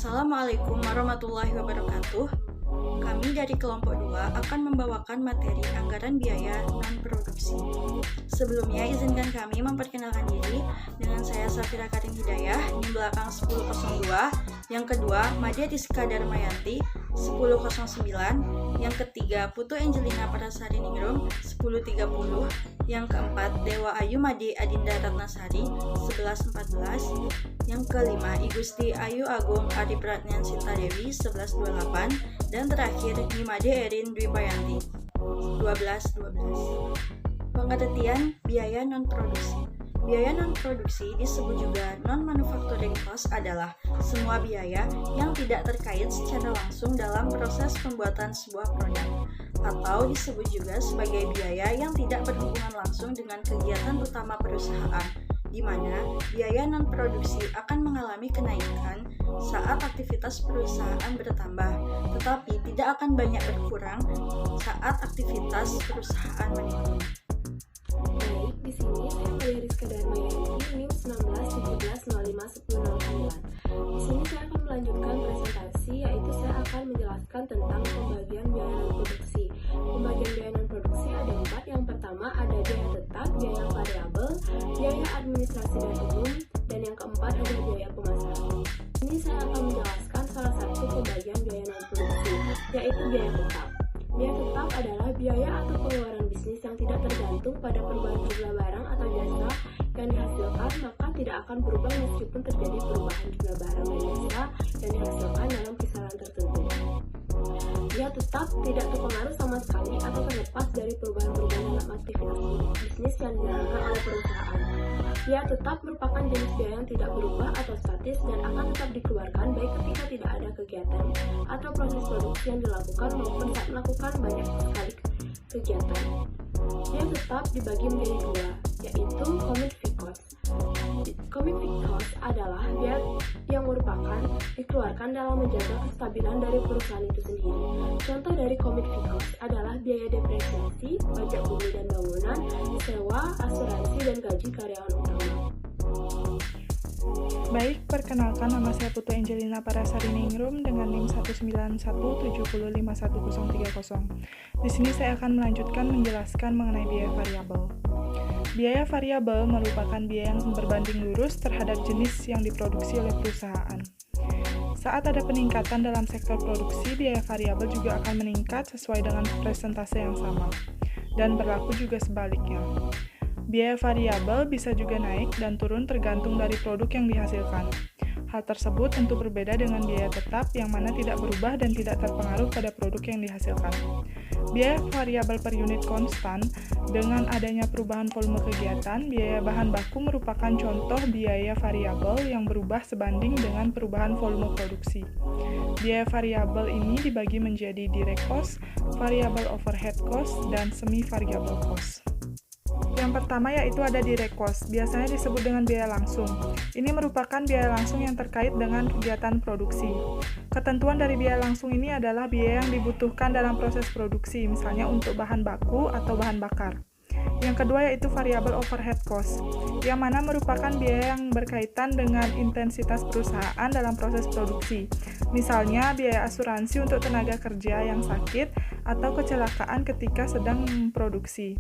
Assalamualaikum warahmatullahi wabarakatuh. Kami dari kelompok 2 akan membawakan materi anggaran biaya non-produksi. Sebelumnya, izinkan kami memperkenalkan diri dengan saya Safira Karim Hidayah, di belakang 1002, yang kedua Madia Tiska Darmayanti, 1009, yang ketiga Putu Angelina Parasari Ningrum, 1030, yang keempat Dewa Ayu Made Adinda Ratnasari, 1114, yang kelima Igusti Ayu Agung Ari Pratnyan Sinta Dewi, 1128, dan terakhir Nimade Erin Dwi Payanti, 1212. Pengertian biaya non-produksi. Biaya non-produksi disebut juga non-manufacturing cost adalah semua biaya yang tidak terkait secara langsung dalam proses pembuatan sebuah produk, atau disebut juga sebagai biaya yang tidak berhubungan langsung dengan kegiatan utama perusahaan, di mana biaya non-produksi akan mengalami kenaikan saat aktivitas perusahaan bertambah, tetapi tidak akan banyak berkurang saat aktivitas perusahaan menurun. Baik, di sini saya Madia Rizka Darmayanti, NIM 1917051009. Di sini saya akan melanjutkan presentasi, yaitu saya akan menjelaskan tentang pembagian biaya non-produksi. Pembagian biaya non-produksi ada 4. Yang pertama ada biaya tetap, biaya variabel, biaya administrasi dan umum, dan yang keempat ada biaya pemasaran. Ini saya akan menjelaskan salah satu pembagian biaya non-produksi, yaitu biaya tetap. Biaya tetap adalah biaya atau pengeluaran bisnis yang tidak tergantung pada perubahan jumlah barang atau jasa yang dihasilkan, maka tidak akan berubah meskipun terjadi perubahan jumlah barang dan jasa yang dihasilkan dalam kisaran tertentu. Biaya tetap tidak terpengaruh sama sekali atau terlepas dari perubahan-perubahan dalam aktivitas bisnis yang dijalankan oleh perusahaan. Biaya tetap merupakan jenis biaya yang tidak berubah atau statis dan akan tetap dikeluarkan baik ketika tidak ada kegiatan atau proses produksi yang dilakukan maupun saat melakukan banyak sekali kegiatan. Biaya tetap dibagi menjadi 2, yaitu commit fixed cost. Commit fixed cost adalah biaya yang merupakan dikeluarkan dalam menjaga kestabilan dari perusahaan itu sendiri. Contoh dari commit fixed cost adalah biaya depresiasi, pajak bumi dan bangunan, sewa, asuransi, dan gaji karyawan utama. Baik, perkenalkan nama saya Putu Angelina Parasari Ningrum dengan NIM 19170511030. Di sini saya akan melanjutkan menjelaskan mengenai biaya variabel. Biaya variabel merupakan biaya yang berbanding lurus terhadap jenis yang diproduksi oleh perusahaan. Saat ada peningkatan dalam sektor produksi, biaya variabel juga akan meningkat sesuai dengan persentase yang sama, dan berlaku juga sebaliknya. Biaya variabel bisa juga naik dan turun tergantung dari produk yang dihasilkan. Hal tersebut tentu berbeda dengan biaya tetap yang mana tidak berubah dan tidak terpengaruh pada produk yang dihasilkan. Biaya variabel per unit konstan, dengan adanya perubahan volume kegiatan, biaya bahan baku merupakan contoh biaya variabel yang berubah sebanding dengan perubahan volume produksi. Biaya variabel ini dibagi menjadi direct cost, variable overhead cost, dan semi-variable cost. Yang pertama yaitu ada direct cost, biasanya disebut dengan biaya langsung. Ini merupakan biaya langsung yang terkait dengan kegiatan produksi. Ketentuan dari biaya langsung ini adalah biaya yang dibutuhkan dalam proses produksi, misalnya untuk bahan baku atau bahan bakar. Yang kedua yaitu variable overhead cost, yang mana merupakan biaya yang berkaitan dengan intensitas perusahaan dalam proses produksi. Misalnya biaya asuransi untuk tenaga kerja yang sakit atau kecelakaan ketika sedang memproduksi.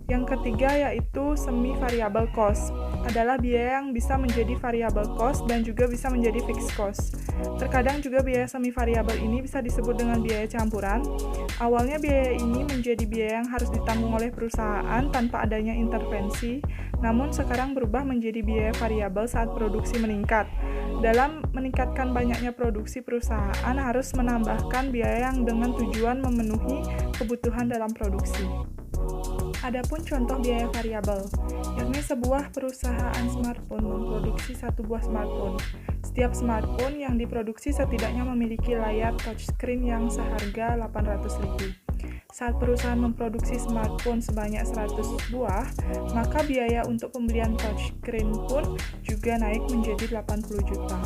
Yang ketiga yaitu semi-variable cost, adalah biaya yang bisa menjadi variable cost dan juga bisa menjadi fixed cost. Terkadang juga biaya semi-variable ini bisa disebut dengan biaya campuran. Awalnya biaya ini menjadi biaya yang harus ditanggung oleh perusahaan tanpa adanya intervensi, namun sekarang berubah menjadi biaya variabel saat produksi meningkat. Dalam meningkatkan banyaknya produksi, perusahaan harus menambahkan biaya yang dengan tujuan memenuhi kebutuhan dalam produksi. Adapun contoh biaya variabel, yakni sebuah perusahaan smartphone memproduksi satu buah smartphone. Setiap smartphone yang diproduksi setidaknya memiliki layar touchscreen yang seharga 800.000. Saat perusahaan memproduksi smartphone sebanyak 100 buah, maka biaya untuk pembelian touchscreen pun juga naik menjadi 80 juta.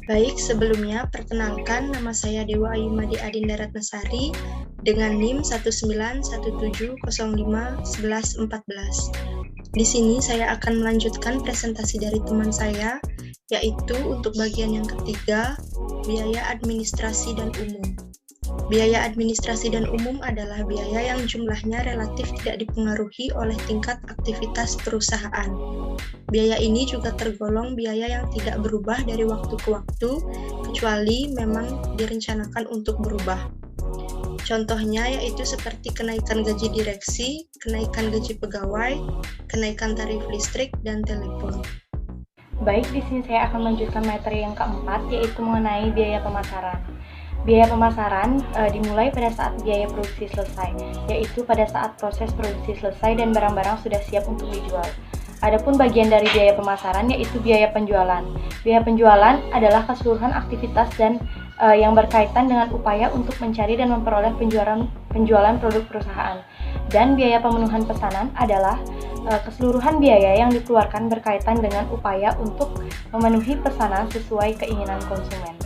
Baik, sebelumnya perkenalkan nama saya Dewa Ayu Made Adinda Ratnasari dengan NIM 19170511114. Di sini saya akan melanjutkan presentasi dari teman saya yaitu untuk bagian yang ketiga, biaya administrasi dan umum. Biaya administrasi dan umum adalah biaya yang jumlahnya relatif tidak dipengaruhi oleh tingkat aktivitas perusahaan. Biaya ini juga tergolong biaya yang tidak berubah dari waktu ke waktu, kecuali memang direncanakan untuk berubah. Contohnya yaitu seperti kenaikan gaji direksi, kenaikan gaji pegawai, kenaikan tarif listrik, dan telepon. Baik, di sini saya akan melanjutkan materi yang keempat, yaitu mengenai biaya pemasaran. Biaya pemasaran dimulai pada saat biaya produksi selesai, yaitu pada saat proses produksi selesai dan barang-barang sudah siap untuk dijual. Adapun bagian dari biaya pemasaran yaitu biaya penjualan. Biaya penjualan adalah keseluruhan aktivitas dan yang berkaitan dengan upaya untuk mencari dan memperoleh penjualan produk perusahaan. Dan biaya pemenuhan pesanan adalah keseluruhan biaya yang dikeluarkan berkaitan dengan upaya untuk memenuhi pesanan sesuai keinginan konsumen.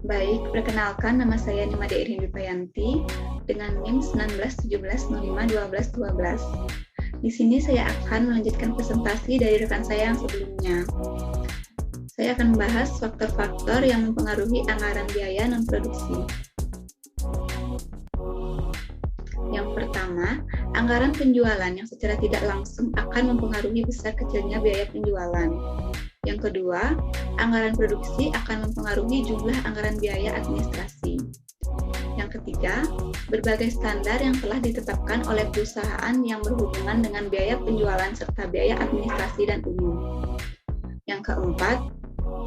Baik, perkenalkan nama saya Nimade Irin Wipayanti dengan NIM 1917051212. Di sini saya akan melanjutkan presentasi dari rekan saya yang sebelumnya. Saya akan membahas faktor-faktor yang mempengaruhi anggaran biaya non-produksi. Yang pertama, anggaran penjualan yang secara tidak langsung akan mempengaruhi besar kecilnya biaya penjualan. Yang kedua, anggaran produksi akan mempengaruhi jumlah anggaran biaya administrasi. Yang ketiga, berbagai standar yang telah ditetapkan oleh perusahaan yang berhubungan dengan biaya penjualan serta biaya administrasi dan umum. Yang keempat,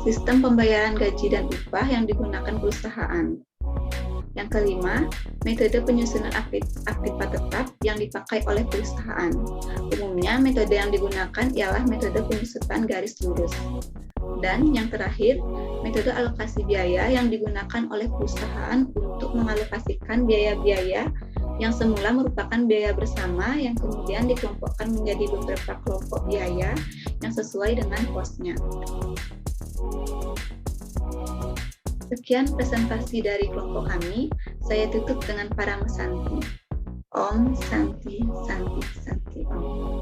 sistem pembayaran gaji dan upah yang digunakan perusahaan. Yang kelima, metode penyusunan aktiva tetap yang dipakai oleh perusahaan. Umumnya, metode yang digunakan ialah metode penyusutan garis lurus. Dan yang terakhir, metode alokasi biaya yang digunakan oleh perusahaan untuk mengalokasikan biaya-biaya yang semula merupakan biaya bersama yang kemudian dikelompokkan menjadi beberapa kelompok biaya yang sesuai dengan posnya. Sekian presentasi dari kelompok kami. Saya tutup dengan Parama Santi. Om Santi Santi Santi Om.